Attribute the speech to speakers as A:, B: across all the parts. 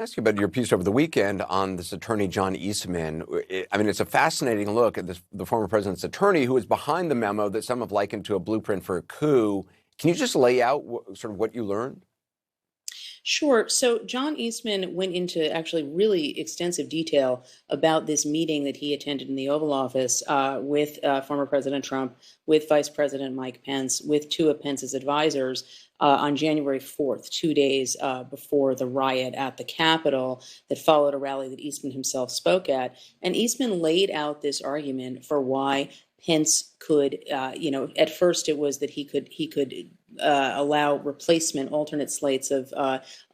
A: Ask you about your piece over the weekend on this attorney, John Eastman. I mean, it's a fascinating look at the former president's attorney who is behind the memo that some have likened to a blueprint for a coup. Can you just lay out sort of what you learned?
B: Sure. So John Eastman went into actually really extensive detail about this meeting that he attended in the Oval Office with former President Trump, with Vice President Mike Pence, with two of Pence's advisors on January 4th, 2 days before the riot at the Capitol that followed a rally that Eastman himself spoke at. And Eastman laid out this argument for why Pence could, at first it was that he could allow replacement alternate slates of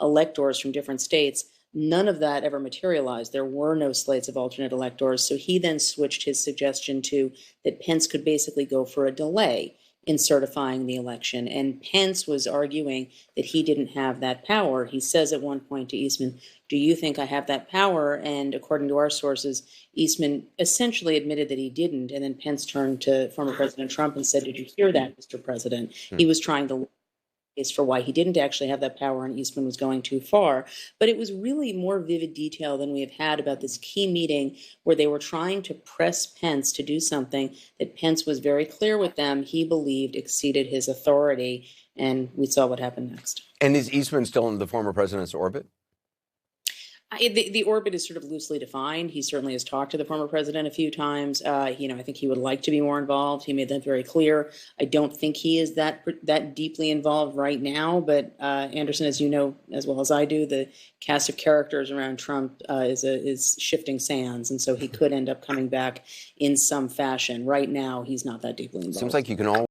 B: electors from different states. None of that ever materialized. There were no slates of alternate electors. So he then switched his suggestion to that Pence could basically go for a delay in certifying the election. And Pence was arguing that he didn't have that power. He says at one point to Eastman, "Do you think I have that power?" And according to our sources, Eastman essentially admitted that he didn't. And then Pence turned to former President Trump and said, "Did you hear that, Mr. President?" He was trying to case for why he didn't actually have that power and Eastman was going too far. But it was really more vivid detail than we have had about this key meeting where they were trying to press Pence to do something that Pence was very clear with them he believed exceeded his authority. And we saw what happened next.
A: And is Eastman still in the former president's orbit?
B: The orbit is sort of loosely defined. He certainly has talked to the former president a few times. I think he would like to be more involved. He made that very clear. I don't think he is that deeply involved right now. But Anderson, as you know as well as I do, the cast of characters around Trump is shifting sands, and so he could end up coming back in some fashion. Right now, he's not that deeply involved.
A: Seems like you can all.